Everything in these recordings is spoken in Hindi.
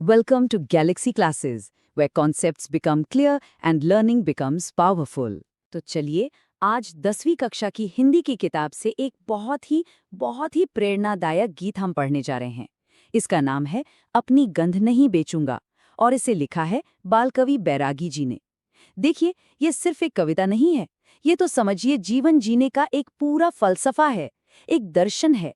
Welcome to Galaxy Classes, where concepts become clear and learning becomes powerful. तो चलिए आज 10वीं कक्षा की हिंदी की किताब से एक बहुत ही प्रेरणादायक गीत हम पढ़ने जा रहे हैं। इसका नाम है अपनी गंध नहीं बेचूंगा और इसे लिखा है बालकवि बैरागी जी ने। देखिए, ये सिर्फ एक कविता नहीं है, ये तो समझिए जीवन जीने का एक पूरा फलसफा है, एक दर्शन है।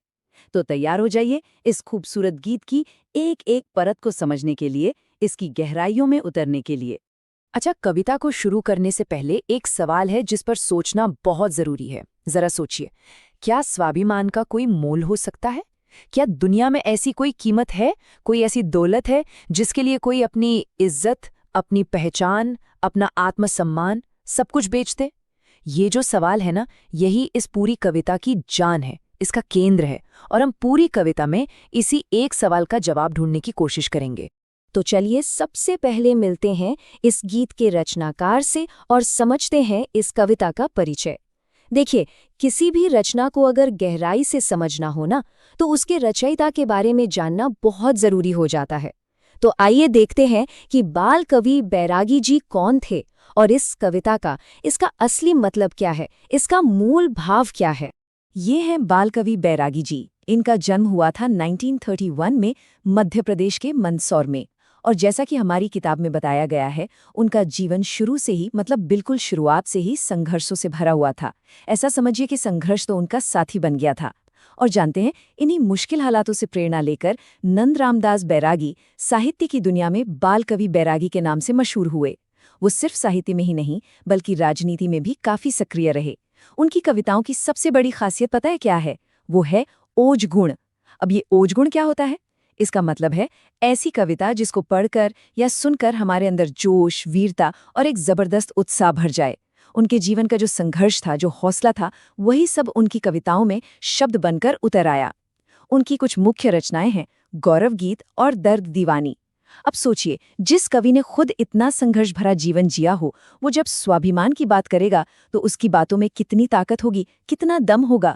तो तैयार हो जाइए इस खूबसूरत गीत की एक एक परत को समझने के लिए, इसकी गहराइयों में उतरने के लिए। अच्छा, कविता को शुरू करने से पहले एक सवाल है जिस पर सोचना बहुत जरूरी है। जरा सोचिए, क्या स्वाभिमान का कोई मोल हो सकता है? क्या दुनिया में ऐसी कोई कीमत है, कोई ऐसी दौलत है जिसके लिए कोई अपनी इज्जत, अपनी पहचान, अपना आत्मसम्मान सब कुछ बेच दे? ये जो सवाल है ना, यही इस पूरी कविता की जान है, इसका केंद्र है। और हम पूरी कविता में इसी एक सवाल का जवाब ढूंढने की कोशिश करेंगे। तो चलिए सबसे पहले मिलते हैं इस गीत के रचनाकार से और समझते हैं इस कविता का परिचय। देखिए, किसी भी रचना को अगर गहराई से समझना हो ना, तो उसके रचयिता के बारे में जानना बहुत जरूरी हो जाता है। तो आइए देखते हैं कि बाल कवि बैरागी जी कौन थे और इस कविता का, इसका असली मतलब क्या है, इसका मूल भाव क्या है। ये हैं बालकवि बैरागी जी। इनका जन्म हुआ था 1931 में मध्य प्रदेश के मंदसौर में। और जैसा कि हमारी किताब में बताया गया है, उनका जीवन शुरू से ही, मतलब बिल्कुल शुरुआत से ही संघर्षों से भरा हुआ था। ऐसा समझिए कि संघर्ष तो उनका साथी बन गया था। और जानते हैं, इन्हीं मुश्किल हालातों से प्रेरणा लेकर नंद रामदास बैरागी साहित्य की दुनिया में बालकवि बैरागी के नाम से मशहूर हुए। वो सिर्फ साहित्य में ही नहीं, बल्कि राजनीति में भी काफी सक्रिय रहे। उनकी कविताओं की सबसे बड़ी खासियत पता है क्या है? वो है ओज गुण। अब ये ओज गुण क्या होता है? इसका मतलब है ऐसी कविता जिसको पढ़कर या सुनकर हमारे अंदर जोश, वीरता और एक जबरदस्त उत्साह भर जाए। उनके जीवन का जो संघर्ष था, जो हौसला था, वही सब उनकी कविताओं में शब्द बनकर उतर आया। उनकी कुछ मुख्य रचनाएं हैं गौरव गीत और दर्द दीवानी। अब सोचिए, जिस कवि ने खुद इतना संघर्ष भरा जीवन जिया हो, वो जब स्वाभिमान की बात करेगा तो उसकी बातों में कितनी ताकत होगी, कितना दम होगा।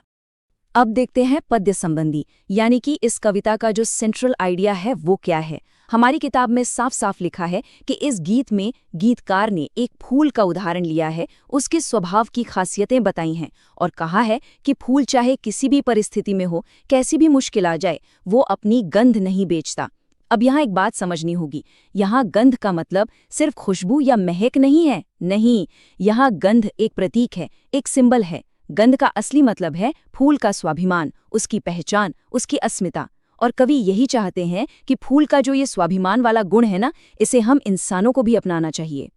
अब देखते हैं पद्य संबंधी, यानी कि इस कविता का जो सेंट्रल आइडिया है वो क्या है। हमारी किताब में साफ साफ लिखा है कि इस गीत में गीतकार ने एक फूल का उदाहरण लिया है, उसके स्वभाव की खासियतें बताई हैं और कहा है कि फूल चाहे किसी भी परिस्थिति में हो, कैसी भी मुश्किल आ जाए, वो अपनी गंध नहीं बेचता। अब यहाँ एक बात समझनी होगी, यहाँ गंध का मतलब सिर्फ खुशबू या महक नहीं है। नहीं, यहाँ गंध एक प्रतीक है, एक सिंबल है। गंध का असली मतलब है फूल का स्वाभिमान, उसकी पहचान, उसकी अस्मिता। और कवि यही चाहते हैं कि फूल का जो ये स्वाभिमान वाला गुण है ना, इसे हम इंसानों को भी अपनाना चाहिए।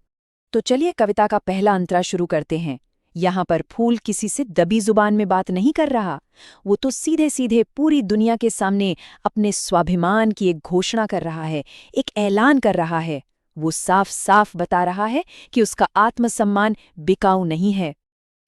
तो चलिए कविता का पहला अंतरा शुरू करते हैं। यहाँ पर फूल किसी से दबी जुबान में बात नहीं कर रहा, वो तो सीधे सीधे पूरी दुनिया के सामने अपने स्वाभिमान की एक घोषणा कर रहा है, एक ऐलान कर रहा है। वो साफ साफ बता रहा है कि उसका आत्मसम्मान बिकाऊ नहीं है।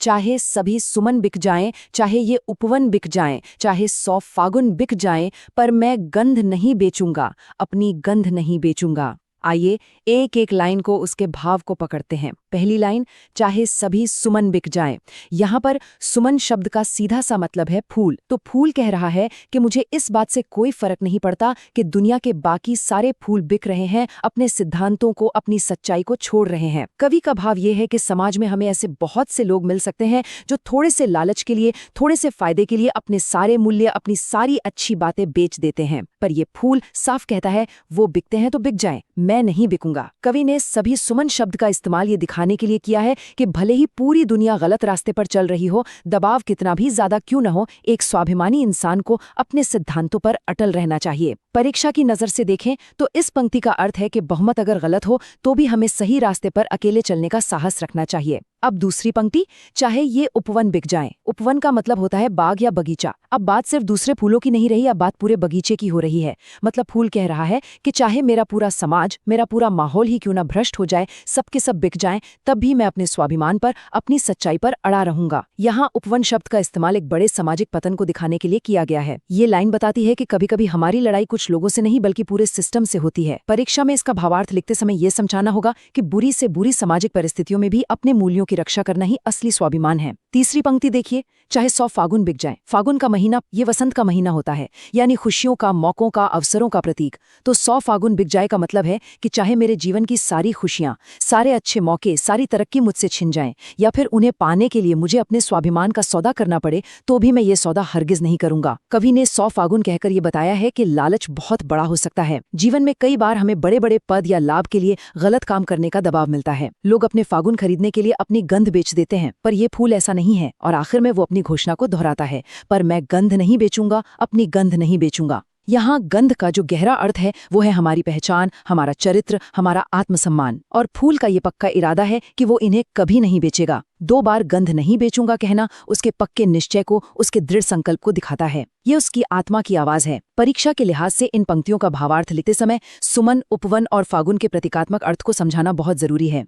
चाहे सभी सुमन बिक जाएं, चाहे ये उपवन बिक जाएं, चाहे 100 फागुन बिक जाएं, पर मैं गंध नहीं बेचूंगा, अपनी गंध नहीं बेचूंगा। आइए एक एक लाइन को, उसके भाव को पकड़ते हैं। पहली लाइन, चाहे सभी सुमन बिक जाएं। यहाँ पर सुमन शब्द का सीधा सा मतलब है फूल। तो फूल कह रहा है कि मुझे इस बात से कोई फर्क नहीं पड़ता कि दुनिया के बाकी सारे फूल बिक रहे हैं, अपने सिद्धांतों को, अपनी सच्चाई को छोड़ रहे हैं। कवि का भाव ये है कि समाज में हमें ऐसे बहुत से लोग मिल सकते हैं जो थोड़े से लालच के लिए, थोड़े से फायदे के लिए अपने सारे मूल्य, अपनी सारी अच्छी बातें बेच देते हैं। पर ये फूल साफ कहता है, वो बिकते हैं तो बिक जाएं, मैं नहीं बिकूंगा। कवि ने सभी सुमन शब्द का इस्तेमाल ये दिखाने के लिए किया है कि भले ही पूरी दुनिया गलत रास्ते पर चल रही हो, दबाव कितना भी ज्यादा क्यों न हो, एक स्वाभिमानी इंसान को अपने सिद्धांतों पर अटल रहना चाहिए। परीक्षा की नजर से देखें तो इस पंक्ति का अर्थ है कि बहुमत अगर गलत हो तो भी हमें सही रास्ते पर अकेले चलने का साहस रखना चाहिए। अब दूसरी पंक्ति, चाहे ये उपवन बिक जाएं। उपवन का मतलब होता है बाग या बगीचा। अब बात सिर्फ दूसरे फूलों की नहीं रही, अब बात पूरे बगीचे की हो रही है। मतलब फूल कह रहा है कि चाहे मेरा पूरा समाज, मेरा पूरा माहौल ही क्यों ना भ्रष्ट हो जाए, सबके सब बिक जाएं, तब भी मैं अपने स्वाभिमान पर, अपनी सच्चाई पर अड़ा रहूंगा। यहाँ उपवन शब्द का इस्तेमाल एक बड़े सामाजिक पतन को दिखाने के लिए किया गया है। ये लाइन बताती है कि कभी कभी हमारी लड़ाई कुछ लोगों से नहीं बल्कि पूरे सिस्टम से होती है। परीक्षा में इसका भावार्थ लिखते समय ये समझाना होगा कि बुरी से बुरी सामाजिक परिस्थितियों में भी अपने मूल्यों की रक्षा करना ही असली स्वाभिमान है। तीसरी पंक्ति देखिए, चाहे 100 फागुन बिक जाए। फागुन का महीना ये वसंत का महीना होता है, यानी खुशियों का, मौकों का, अवसरों का प्रतीक। तो 100 फागुन बिक जाए का मतलब है कि चाहे मेरे जीवन की सारी खुशियां, सारे अच्छे मौके, सारी तरक्की मुझसे छिन जाएं, या फिर उन्हें पाने के लिए मुझे अपने स्वाभिमान का सौदा करना पड़े, तो भी मैं ये सौदा हरगिज नहीं करूंगा। कवि ने 100 फागुन कहकर ये बताया है कि लालच बहुत बड़ा हो सकता है। जीवन में कई बार हमें बड़े बड़े पद या लाभ के लिए गलत काम करने का दबाव मिलता है। लोग अपने फागुन खरीदने के लिए अपनी गंध बेच देते हैं, पर यह फूल ऐसा नहीं है। और आखिर में वो अपनी घोषणा को दोहराता है, पर मैं गंध नहीं बेचूंगा, अपनी गंध नहीं बेचूंगा। यहाँ गंध का जो गहरा अर्थ है वो है हमारी पहचान, हमारा चरित्र, हमारा आत्मसम्मान। और फूल का ये पक्का इरादा है कि वो इन्हें कभी नहीं बेचेगा। 2 बार गंध नहीं बेचूंगा कहना उसके पक्के निश्चय को, उसके दृढ़ संकल्प को दिखाता है। ये उसकी आत्मा की आवाज है। परीक्षा के लिहाज से इन पंक्तियों का भावार्थ लेते समय सुमन, उपवन और फागुन के प्रतीकात्मक अर्थ को समझाना बहुत जरूरी है।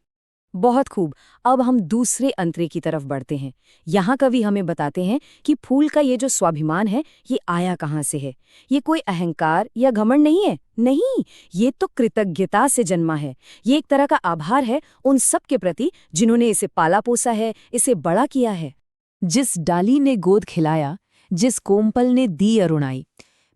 बहुत खूब। अब हम दूसरे अंतरे की तरफ बढ़ते हैं। यहाँ कवि हमें बताते हैं कि फूल का ये जो स्वाभिमान है, ये आया कहाँ से है। ये कोई अहंकार या घमंड नहीं है, नहीं, ये तो कृतज्ञता से जन्मा है। ये एक तरह का आभार है उन सब के प्रति जिन्होंने इसे पाला पोसा है, इसे बड़ा किया है। जिस डाली ने गोद खिलाया, जिस कोमपल ने दी अरुणाई।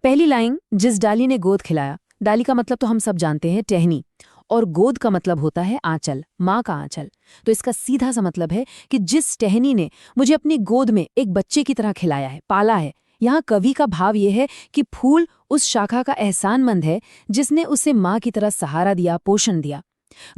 पहली लाइन, जिस डाली ने गोद खिलाया। डाली का मतलब तो हम सब जानते हैं, टहनी, और गोद का मतलब होता है आंचल, माँ का आंचल। तो इसका सीधा सा मतलब है कि जिस टहनी ने मुझे अपनी गोद में एक बच्चे की तरह खिलाया है, पाला है। यहाँ कवि का भाव ये है कि फूल उस शाखा का एहसानमंद है जिसने उसे माँ की तरह सहारा दिया, पोषण दिया।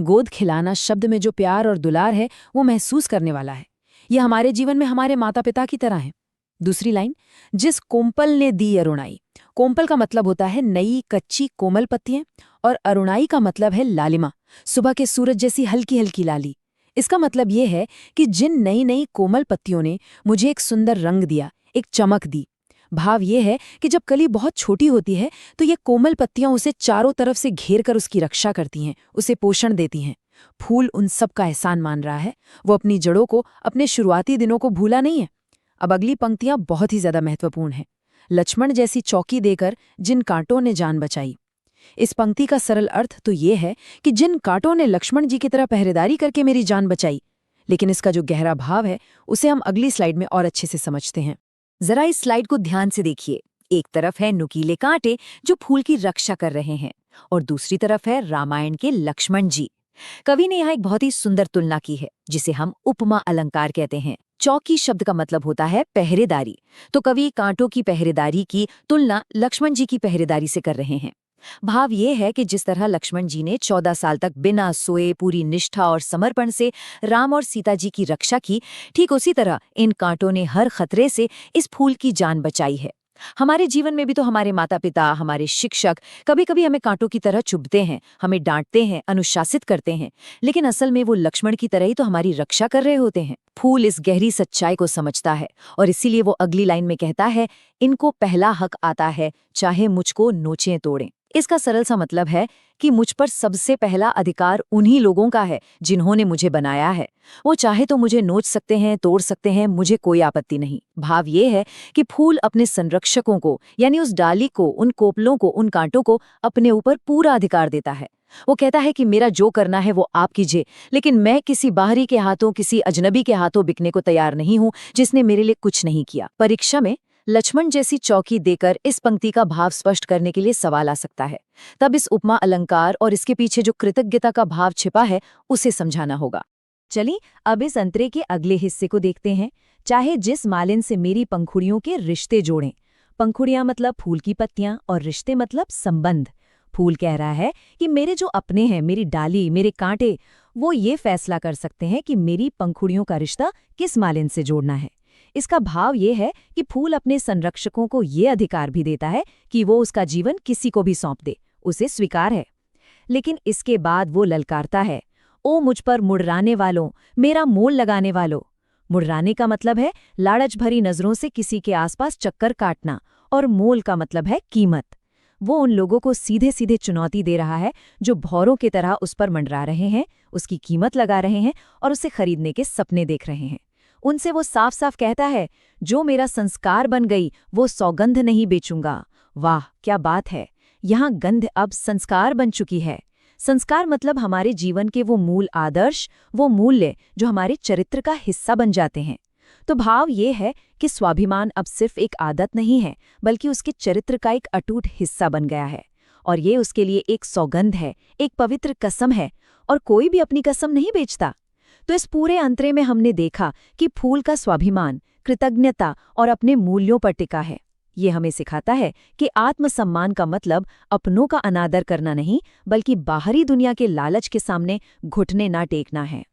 गोद खिलाना शब्द में जो प्यार और दुलार है वो महसूस करने वाला है। यह हमारे जीवन में हमारे माता पिता की तरह है। दूसरी लाइन, जिस कोमपल ने दी अरुणाई। कोमपल का मतलब होता है नई कच्ची कोमल पत्तियां, और अरुणाई का मतलब है लालिमा, सुबह के सूरज जैसी हल्की हल्की लाली। इसका मतलब यह है कि जिन नई नई कोमल पत्तियों ने मुझे एक सुंदर रंग दिया, एक चमक दी। भाव यह है कि जब कली बहुत छोटी होती है तो ये कोमल पत्तियां उसे चारों तरफ से घेर कर उसकी रक्षा करती हैं, उसे पोषण देती हैं। फूल उन सब का एहसान मान रहा है। वो अपनी जड़ों को, अपने शुरुआती दिनों को भूला नहीं है। अब अगली पंक्तियां बहुत ही ज्यादा महत्वपूर्ण हैं। लक्ष्मण जैसी चौकी देकर जिन कांटों ने जान बचाई। इस पंक्ति का सरल अर्थ तो ये है कि जिन कांटों ने लक्ष्मण जी की तरह पहरेदारी करके मेरी जान बचाई। लेकिन इसका जो गहरा भाव है उसे हम अगली स्लाइड में और अच्छे से समझते हैं। जरा इस स्लाइड को ध्यान से देखिए। एक तरफ है नुकीले कांटे जो फूल की रक्षा कर रहे हैं, और दूसरी तरफ है रामायण के लक्ष्मण जी। कवि ने यहाँ एक बहुत ही सुंदर तुलना की है जिसे हम उपमा अलंकार कहते हैं। चौकी शब्द का मतलब होता है पहरेदारी, तो कवि कांटों की पहरेदारी की तुलना लक्ष्मण जी की पहरेदारी से कर रहे हैं। भाव ये है कि जिस तरह लक्ष्मण जी ने 14 साल तक बिना सोए पूरी निष्ठा और समर्पण से राम और सीता जी की रक्षा की, ठीक उसी तरह इन कांटों ने हर खतरे से इस फूल की जान बचाई है। हमारे जीवन में भी तो हमारे माता पिता, हमारे शिक्षक कभी कभी हमें कांटों की तरह चुभते हैं, हमें डांटते हैं, अनुशासित करते हैं, लेकिन असल में वो लक्ष्मण की तरह ही तो हमारी रक्षा कर रहे होते हैं। फूल इस गहरी सच्चाई को समझता है और इसीलिए वो अगली लाइन में कहता है, इनको पहला हक आता है चाहे मुझको नोचें तोड़ें। इसका सरल सा मतलब है कि मुझ पर सबसे पहला अधिकार उन्हीं लोगों का है जिन्होंने मुझे बनाया है। वो चाहे तो मुझे नोच सकते हैं, तोड़ सकते हैं, मुझे कोई आपत्ति नहीं। भाव ये है कि फूल अपने संरक्षकों को, यानी उस डाली को, उन कोपलों को, उन कांटों को अपने ऊपर पूरा अधिकार देता है। वो कहता है कि मेरा जो करना है वो आप कीजिए, लेकिन मैं किसी बाहरी के हाथों, किसी अजनबी के हाथों बिकने को तैयार नहीं हूं जिसने मेरे लिए कुछ नहीं किया। परीक्षा में लक्ष्मण जैसी चौकी देकर इस पंक्ति का भाव स्पष्ट करने के लिए सवाल आ सकता है। तब इस उपमा अलंकार और इसके पीछे जो कृतज्ञता का भाव छिपा है उसे समझाना होगा। चलिए अब इस अंतरे के अगले हिस्से को देखते हैं। चाहे जिस मालिन से मेरी पंखुड़ियों के रिश्ते जोड़ें। पंखुड़ियां मतलब फूल की पत्तियां और रिश्ते मतलब संबंध। फूल कह रहा है कि मेरे जो अपने हैं, मेरी डाली, मेरे कांटे, वो ये फैसला कर सकते हैं कि मेरी पंखुड़ियों का रिश्ता किस मालिन से जोड़ना है। इसका भाव ये है कि फूल अपने संरक्षकों को ये अधिकार भी देता है कि वो उसका जीवन किसी को भी सौंप दे, उसे स्वीकार है। लेकिन इसके बाद वो ललकारता है, ओ मुझ पर मुड़राने वालों, मेरा मोल लगाने वालों। मुड़राने का मतलब है लालच भरी नजरों से किसी के आसपास चक्कर काटना, और मोल का मतलब है कीमत। वो उन लोगों को सीधे सीधे चुनौती दे रहा है जो भौरों की तरह उस पर मंडरा रहे हैं, उसकी कीमत लगा रहे हैं और उसे खरीदने के सपने देख रहे हैं। उनसे वो साफ साफ कहता है, जो मेरा संस्कार बन गई वो सौगंध नहीं बेचूंगा। वाह क्या बात है, यहाँ गंध अब संस्कार बन चुकी है। संस्कार मतलब हमारे जीवन के वो मूल आदर्श, वो मूल्य जो हमारे चरित्र का हिस्सा बन जाते हैं। तो भाव ये है कि स्वाभिमान अब सिर्फ एक आदत नहीं है, बल्कि उसके चरित्र का एक अटूट हिस्सा बन गया है। और ये उसके लिए एक सौगंध है, एक पवित्र कसम है, और कोई भी अपनी कसम नहीं बेचता। तो इस पूरे अंतरे में हमने देखा कि फूल का स्वाभिमान, कृतज्ञता और अपने मूल्यों पर टिका है। ये हमें सिखाता है कि आत्मसम्मान का मतलब अपनों का अनादर करना नहीं, बल्कि बाहरी दुनिया के लालच के सामने घुटने ना टेकना है।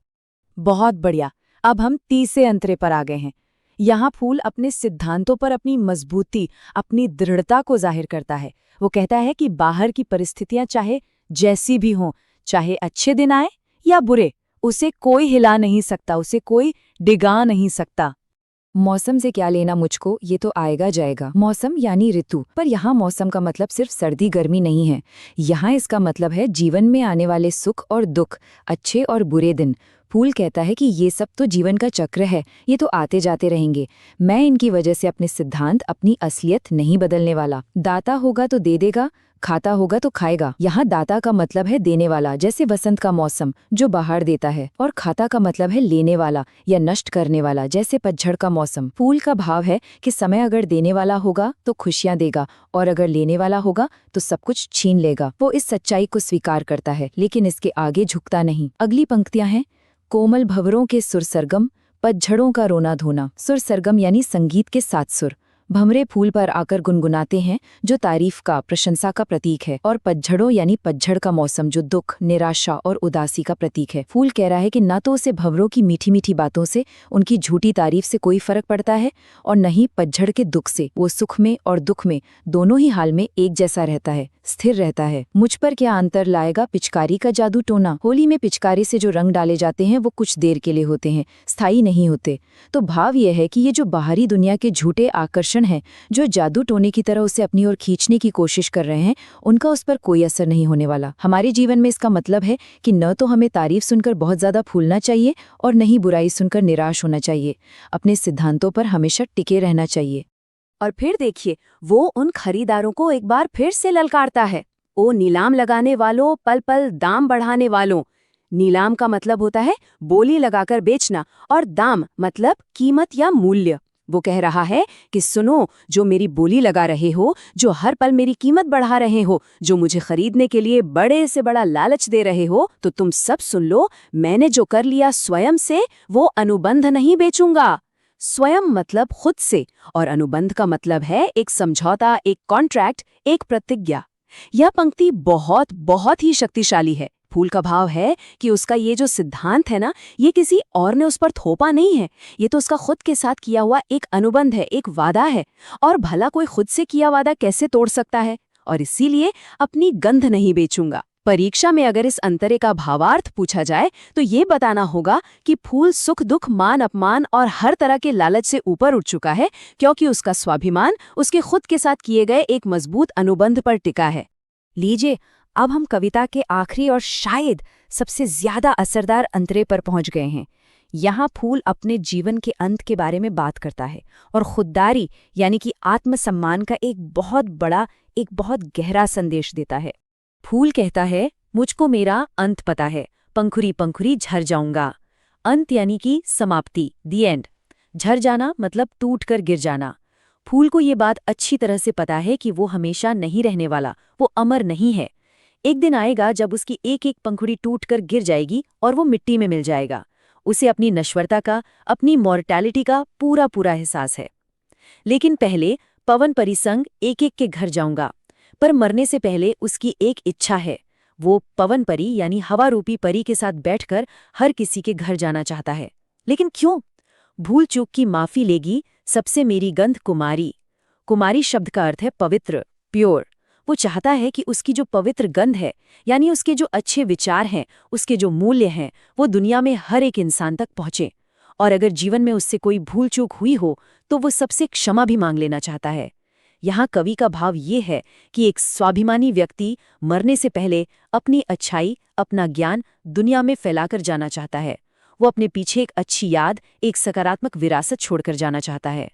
बहुत बढ़िया। अब हम तीसरे अंतरे पर आ गए हैं। यहाँ फूल अपने सिद्धांतों पर अपनी मजबूती, अपनी दृढ़ता को जाहिर करता है। वो कहता है कि बाहर की परिस्थितियां चाहे जैसी भी हों, चाहे अच्छे दिन आए या बुरे, उसे कोई हिला नहीं सकता, उसे कोई डिगा नहीं सकता। मौसम से क्या लेना मुझको, ये तो आएगा जाएगा। मौसम यानी ऋतु, पर यहाँ मौसम का मतलब सिर्फ सर्दी गर्मी नहीं है। यहाँ इसका मतलब है जीवन में आने वाले सुख और दुख, अच्छे और बुरे दिन। फूल कहता है कि ये सब तो जीवन का चक्र है, ये तो आते जाते रहेंगे। मैं इनकी वजह से अपने सिद्धांत, अपनी असलियत नहीं बदलने वाला। दाता होगा तो दे देगा, खाता होगा तो खाएगा। यहाँ दाता का मतलब है देने वाला, जैसे बसंत का मौसम जो बाहर देता है, और खाता का मतलब है लेने वाला या नष्ट करने वाला, जैसे पतझड़ का मौसम। फूल का भाव है कि समय अगर देने वाला होगा तो खुशियां देगा, और अगर लेने वाला होगा तो सब कुछ छीन लेगा। वो इस सच्चाई को स्वीकार करता है, लेकिन इसके आगे झुकता नहीं। अगली पंक्तियां हैं, कोमल भंवरों के सुर सरगम, पतझड़ों का रोना धोना। सुर सरगम यानी संगीत के 7 सुर भंवरे फूल पर आकर गुनगुनाते हैं, जो तारीफ का, प्रशंसा का प्रतीक है। और पतझड़ों यानी पतझड़ का मौसम, जो दुख, निराशा और उदासी का प्रतीक है। फूल कह रहा है कि न तो उसे भंवरों की मीठी मीठी बातों से, उनकी झूठी तारीफ से कोई फर्क पड़ता है, और न ही पतझड़ के दुख से। वो सुख में और दुख में, दोनों ही हाल में एक जैसा रहता है, स्थिर रहता है। मुझ पर क्या अंतर लाएगा पिचकारी का जादू टोना। होली में पिचकारी से जो रंग डाले जाते हैं वो कुछ देर के लिए होते हैं, स्थायी नहीं होते। तो भाव यह है कि ये जो बाहरी दुनिया के झूठे आकर्षण हैं, जो जादू टोने की तरह उसे अपनी ओर खींचने की कोशिश कर रहे हैं, उनका उस पर कोई असर नहीं होने वाला। हमारे जीवन में इसका मतलब है कि न तो हमें तारीफ सुनकर बहुत ज्यादा फूलना चाहिए, और न ही बुराई सुनकर निराश होना चाहिए। अपने सिद्धांतों पर हमेशा टिके रहना चाहिए। और फिर देखिए, वो उन खरीदारों को एक बार फिर से ललकारता है। ओ नीलाम लगाने वालों, पल पल दाम बढ़ाने वालों। नीलाम का मतलब होता है बोली लगाकर बेचना, और दाम मतलब कीमत या मूल्य। वो कह रहा है कि सुनो, जो मेरी बोली लगा रहे हो, जो हर पल मेरी कीमत बढ़ा रहे हो, जो मुझे खरीदने के लिए बड़े से बड़ा लालच दे रहे हो, तो तुम सब सुन लो, मैंने जो कर लिया स्वयं से, वो अनुबंध नहीं बेचूंगा। स्वयं मतलब खुद से, और अनुबंध का मतलब है एक समझौता, एक कॉन्ट्रैक्ट, एक प्रतिज्ञा। यह पंक्ति बहुत बहुत ही शक्तिशाली है। फूल का भाव है कि उसका ये जो सिद्धांत है ना, ये किसी और ने उस पर थोपा नहीं है, ये तो उसका खुद के साथ किया हुआ एक अनुबंध है, एक वादा है। और भला कोई खुद से किया वादा कैसे तोड़ सकता है? और इसीलिए अपनी गंध नहीं बेचूंगा। परीक्षा में अगर इस अंतरे का भावार्थ पूछा जाए तो ये बताना होगा कि फूल सुख दुख, मान अपमान और हर तरह के लालच से ऊपर उठ चुका है, क्योंकि उसका स्वाभिमान उसके खुद के साथ किए गए एक मजबूत अनुबंध पर टिका है। लीजिए, अब हम कविता के आखिरी और शायद सबसे ज्यादा असरदार अंतरे पर पहुंच गए हैं। यहाँ फूल अपने जीवन के अंत के बारे में बात करता है, और खुददारी यानी कि आत्मसम्मान का एक बहुत बड़ा, एक बहुत गहरा संदेश देता है। फूल कहता है, मुझको मेरा अंत पता है, पंखुरी पंखुरी झर जाऊंगा। अंत यानी कि समाप्ति, दी एंड। झर जाना मतलब टूट कर गिर जाना। फूल को ये बात अच्छी तरह से पता है कि वो हमेशा नहीं रहने वाला, वो अमर नहीं है। एक दिन आएगा जब उसकी एक एक पंखुड़ी टूट कर गिर जाएगी और वो मिट्टी में मिल जाएगा। उसे अपनी नश्वरता का, अपनी मॉर्टैलिटी का पूरा पूरा एहसास है। लेकिन पहले पवन परी संग एक एक के घर जाऊंगा। पर मरने से पहले उसकी एक इच्छा है, वो पवन परी यानी हवा रूपी परी के साथ बैठकर हर किसी के घर जाना चाहता है। लेकिन क्यों? भूल चूक की माफी लेगी सबसे मेरी गंध कुमारी। कुमारी शब्द का अर्थ है पवित्र, प्योर। वो चाहता है कि उसकी जो पवित्र गंध है, यानी उसके जो अच्छे विचार हैं, उसके जो मूल्य हैं, वो दुनिया में हर एक इंसान तक पहुंचे। और अगर जीवन में उससे कोई भूल चूक हुई हो तो वो सबसे क्षमा भी मांग लेना चाहता है। यहाँ कवि का भाव ये है कि एक स्वाभिमानी व्यक्ति मरने से पहले अपनी अच्छाई, अपना ज्ञान दुनिया में फैलाकर जाना चाहता है। वो अपने पीछे एक अच्छी याद, एक सकारात्मक विरासत छोड़कर जाना चाहता है।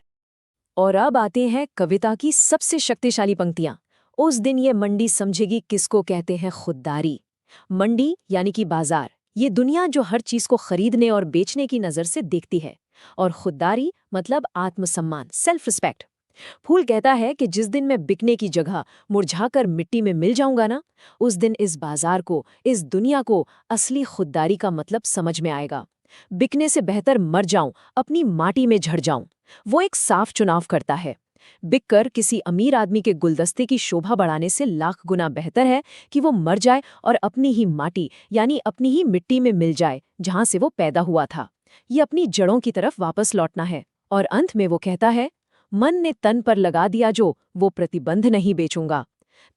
और अब आते हैं कविता की सबसे शक्तिशाली पंक्तियां। उस दिन ये मंडी समझेगी किसको कहते हैं खुददारी। मंडी यानी कि बाजार, ये दुनिया जो हर चीज को खरीदने और बेचने की नजर से देखती है। और खुददारी मतलब आत्मसम्मान, सेल्फ रिस्पेक्ट। फूल कहता है कि जिस दिन मैं बिकने की जगह मुरझाकर मिट्टी में मिल जाऊंगा ना, उस दिन इस बाजार को, इस दुनिया को असली खुददारी का मतलब समझ में आएगा। बिकने से बेहतर मर जाऊं, अपनी माटी में झड़ जाऊं। वो एक साफ चुनाव करता है। बिककर किसी अमीर आदमी के गुलदस्ते की शोभा बढ़ाने से लाख गुना बेहतर है कि वो मर जाए और अपनी ही माटी यानी अपनी ही मिट्टी में मिल जाए जहां से वो पैदा हुआ था। ये अपनी जड़ों की तरफ वापस लौटना है। और अंत में वो कहता है, मन ने तन पर लगा दिया जो, वो प्रतिबंध नहीं बेचूंगा।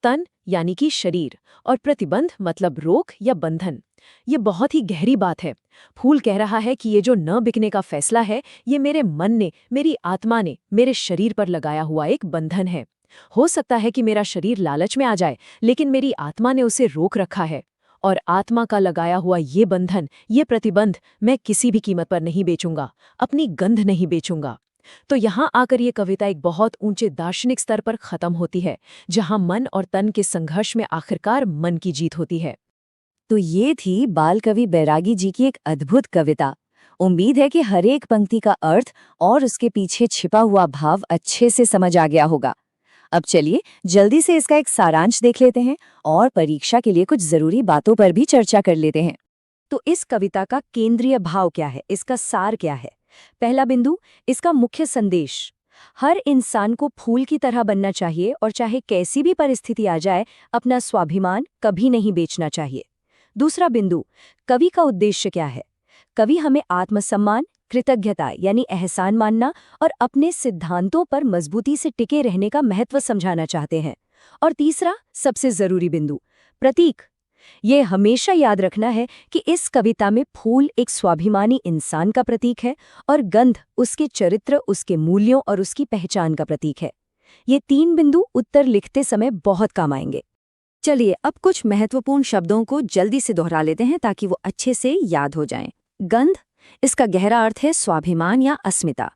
तन यानी कि शरीर, और प्रतिबंध मतलब रोक या बंधन। ये बहुत ही गहरी बात है। फूल कह रहा है कि ये जो न बिकने का फैसला है, ये मेरे मन ने, मेरी आत्मा ने, मेरे शरीर पर लगाया हुआ एक बंधन है। हो सकता है कि मेरा शरीर लालच में आ जाए, लेकिन मेरी आत्मा ने उसे रोक रखा है। और आत्मा का लगाया हुआ ये बंधन, ये प्रतिबंध मैं किसी भी कीमत पर नहीं बेचूंगा, अपनी गंध नहीं बेचूंगा। तो यहाँ आकर ये कविता एक बहुत ऊंचे दार्शनिक स्तर पर खत्म होती है, जहाँ मन और तन के संघर्ष में आखिरकार मन की जीत होती है। तो ये थी बाल कवि बैरागी जी की एक अद्भुत कविता। उम्मीद है कि हर एक पंक्ति का अर्थ और उसके पीछे छिपा हुआ भाव अच्छे से समझ आ गया होगा। अब चलिए जल्दी से इसका एक सारांश देख लेते हैं और परीक्षा के लिए कुछ जरूरी बातों पर भी चर्चा कर लेते हैं। तो इस कविता का केंद्रीय भाव क्या है, इसका सार क्या है? पहला बिंदु, इसका मुख्य संदेश। हर इंसान को फूल की तरह बनना चाहिए और चाहे कैसी भी परिस्थिति आ जाए, अपना स्वाभिमान कभी नहीं बेचना चाहिए। दूसरा बिंदु, कवि का उद्देश्य क्या है? कवि हमें आत्मसम्मान, कृतज्ञता यानी एहसान मानना और अपने सिद्धांतों पर मजबूती से टिके रहने का महत्व समझाना चाहते हैं। और तीसरा, सबसे जरूरी बिंदु, प्रतीक। ये हमेशा याद रखना है कि इस कविता में फूल एक स्वाभिमानी इंसान का प्रतीक है और गंध उसके चरित्र, उसके मूल्यों और उसकी पहचान का प्रतीक है। ये तीन बिंदु उत्तर लिखते समय बहुत काम आएंगे। चलिए अब कुछ महत्वपूर्ण शब्दों को जल्दी से दोहरा लेते हैं ताकि वो अच्छे से याद हो जाएं। गंध, इसका गहरा अर्थ है स्वाभिमान या अस्मिता।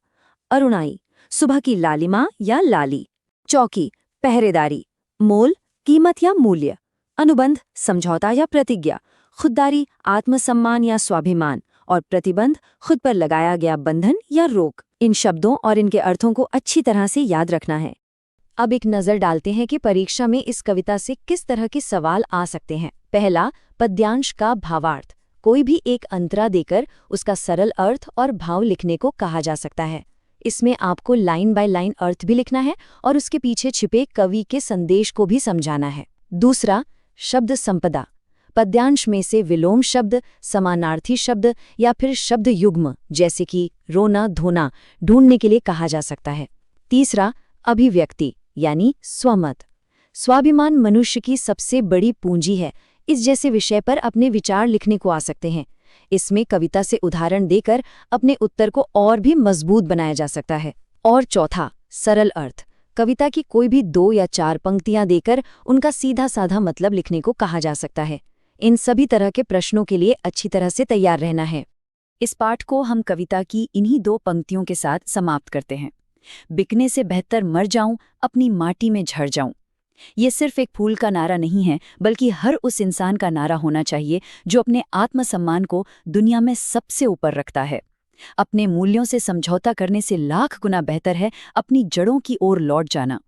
अरुणाई, सुबह की लालिमा या लाली। चौकी, पहरेदारी। मोल, कीमत या मूल्य। अनुबंध, समझौता या प्रतिज्ञा। खुददारी, आत्मसम्मान या स्वाभिमान। और प्रतिबंध, खुद पर लगाया गया बंधन या रोक। इन शब्दों और इनके अर्थों को अच्छी तरह से याद रखना है। अब एक नज़र डालते हैं कि परीक्षा में इस कविता से किस तरह के सवाल आ सकते हैं। पहला, पद्यांश का भावार्थ। कोई भी एक अंतरा देकर उसका सरल अर्थ और भाव लिखने को कहा जा सकता है। इसमें आपको लाइन बाय लाइन अर्थ भी लिखना है और उसके पीछे छिपे कवि के संदेश को भी समझाना है। दूसरा, शब्द संपदा। पद्यांश में से विलोम शब्द, समानार्थी शब्द या फिर शब्द युग्म जैसे कि रोना, धोना ढूंढने के लिए कहा जा सकता है। तीसरा, अभिव्यक्ति यानी स्वमत। स्वाभिमान मनुष्य की सबसे बड़ी पूंजी है। इस जैसे विषय पर अपने विचार लिखने को आ सकते हैं। इसमें कविता से उदाहरण देकर अपने उत्तर को और भी मजबूत बनाया जा सकता है। और चौथा, सरल अर्थ। कविता की कोई भी 2 या 4 पंक्तियां देकर उनका सीधा साधा मतलब लिखने को कहा जा सकता है। इन सभी तरह के प्रश्नों के लिए अच्छी तरह से तैयार रहना है। इस पाठ को हम कविता की इन्हीं 2 पंक्तियों के साथ समाप्त करते हैं। बिकने से बेहतर मर जाऊं, अपनी माटी में झड़ जाऊं। ये सिर्फ एक फूल का नारा नहीं है, बल्कि हर उस इंसान का नारा होना चाहिए जो अपने आत्मसम्मान को दुनिया में सबसे ऊपर रखता है। अपने मूल्यों से समझौता करने से लाख गुना बेहतर है अपनी जड़ों की ओर लौट जाना।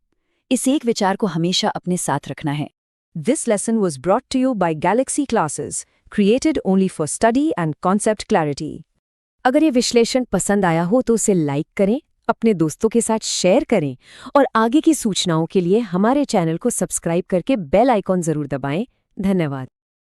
इस एक विचार को हमेशा अपने साथ रखना है। This lesson was brought to you by Galaxy Classes, created only for study and concept clarity. अगर ये विश्लेषण पसंद आया हो तो उसे लाइक करें, अपने दोस्तों के साथ शेयर करें और आगे की सूचनाओं के लिए हमारे चैनल को सब्सक्राइब करके बेल आइकॉन जरूर दबाएं। धन्यवाद।